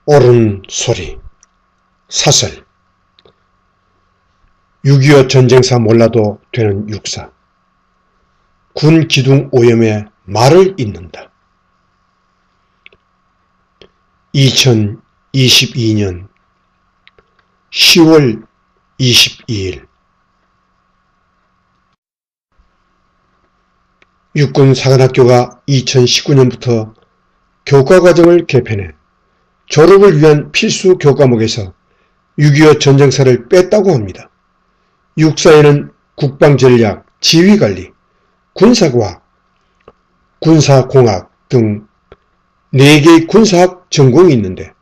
옳은 소리. 사설. 6.25 전쟁사 몰라도 되는 육사. 군 기둥 오염에 말을 잇는다. 2022년 10월 22일 육군사관학교가 2019년부터 교과과정을 개편해 졸업을 위한 필수 교과목에서 6.25 전쟁사를 뺐다고 합니다. 육사에는 국방전략, 지휘관리, 군사과학, 군사공학 등 4개의 군사학 전공이 있는데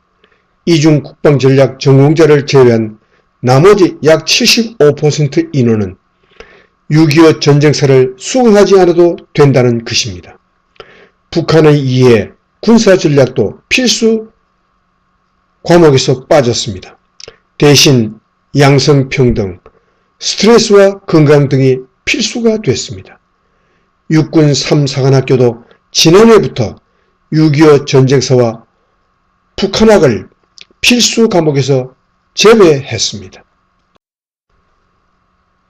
이 중 국방전략 전공자를 제외한 나머지 약 75% 인원은 6.25 전쟁사를 수강하지 않아도 된다는 것입니다. 북한의 이해, 군사전략도 필수 과목에서 빠졌습니다. 대신 양성평등, 스트레스와 건강 등이 필수가 됐습니다. 육군 3사관학교도 지난해부터 6.25 전쟁사와 북한학을 필수 과목에서 제외했습니다.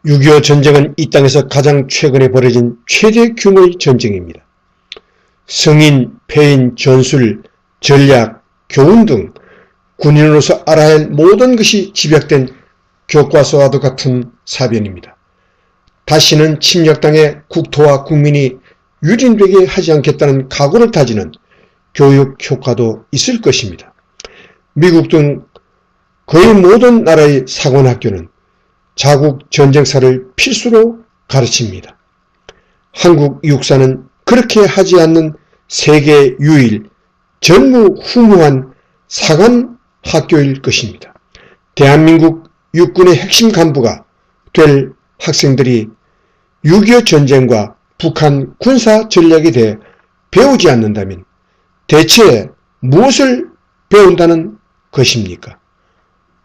6.25 전쟁은 이 땅에서 가장 최근에 벌어진 최대 규모의 전쟁입니다. 성인, 폐인, 전술, 전략, 교훈 등 군인으로서 알아야 할 모든 것이 집약된 교과서와도 같은 사변입니다. 다시는 침략당해 국토와 국민이 유린되게 하지 않겠다는 각오를 다지는 교육 효과도 있을 것입니다. 미국 등 거의 모든 나라의 사관학교는 자국 전쟁사를 필수로 가르칩니다. 한국 육사는 그렇게 하지 않는 세계 유일 전무후무한 사관학교일 것입니다. 대한민국 육군의 핵심 간부가 될 학생들이 6.25 전쟁과 북한 군사 전략에 대해 배우지 않는다면 대체 무엇을 배운다는 것입니까?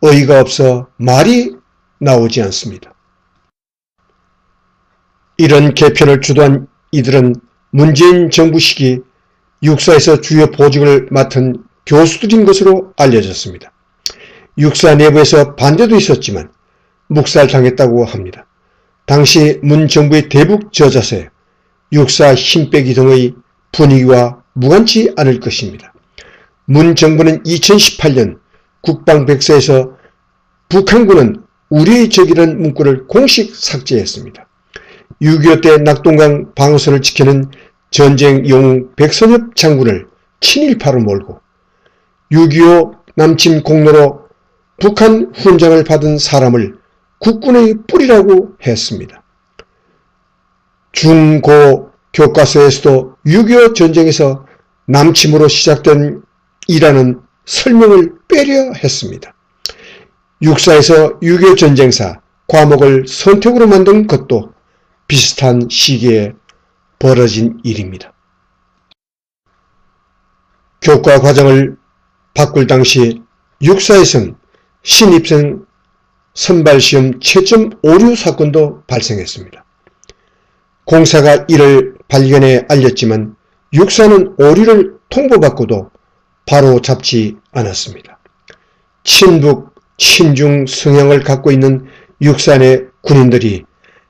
어이가 없어 말이 나오지 않습니다. 이런 개편을 주도한 이들은 문재인 정부 시기 육사에서 주요 보직을 맡은 교수들인 것으로 알려졌습니다. 육사 내부에서 반대도 있었지만 묵살당했다고 합니다. 당시 문 정부의 대북 저자세, 육사 힘빼기 등의 분위기와 무관치 않을 것입니다. 문 정부는 2018년 국방백서에서 북한군은 우리의 적이라는 문구를 공식 삭제했습니다. 6.25 때 낙동강 방어선을 지키는 전쟁 영웅 백선엽 장군을 친일파로 몰고 6.25 남침 공로로 북한 훈장을 받은 사람을 국군의 뿌리라고 했습니다. 중고 교과서에서도 6.25 전쟁에서 남침으로 시작된 이라는 설명을 빼려 했습니다. 육사에서 6.25 전쟁사 과목을 선택으로 만든 것도 비슷한 시기에 벌어진 일입니다. 교과 과정을 바꿀 당시 육사에선 신입생 선발시험 채점 오류 사건도 발생했습니다. 공사가 이를 발견해 알렸지만 육사는 오류를 통보받고도 바로 잡지 않았습니다. 친북, 친중 성향을 갖고 있는 육사 내 군인들이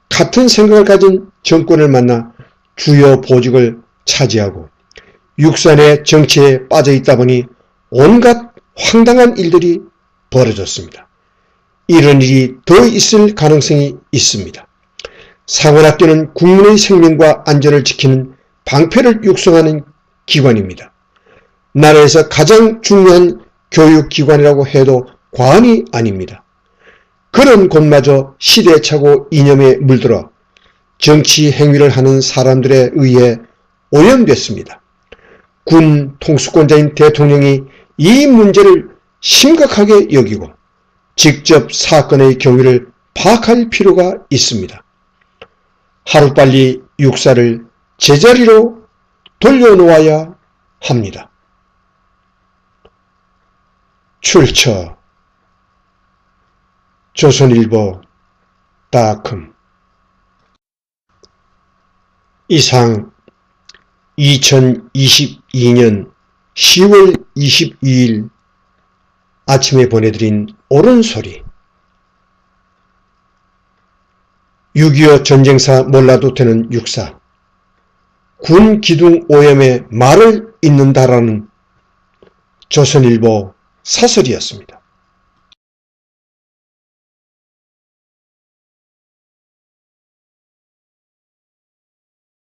같은 생각을 가진 정권을 만나 주요 보직을 차지하고 육사 내 정치에 빠져 있다 보니 온갖 황당한 일들이 벌어졌습니다. 이런 일이 더 있을 가능성이 있습니다. 사관학교는 국민의 생명과 안전을 지키는 방패를 육성하는 기관입니다. 나라에서 가장 중요한 교육기관이라고 해도 과언이 아닙니다. 그런 곳마저 시대착오 이념에 물들어 정치 행위를 하는 사람들에 의해 오염됐습니다. 군 통수권자인 대통령이 이 문제를 심각하게 여기고 직접 사건의 경위를 파악할 필요가 있습니다. 하루빨리 육사를 제자리로 돌려놓아야 합니다. 출처 조선일보.com 이상 2022년 10월 22일 아침에 보내드린 옳은 소리. 6.25 전쟁사 몰라도 되는 육사. 군 기둥 오염에 말을 잇는다라는 조선일보 사설이었습니다.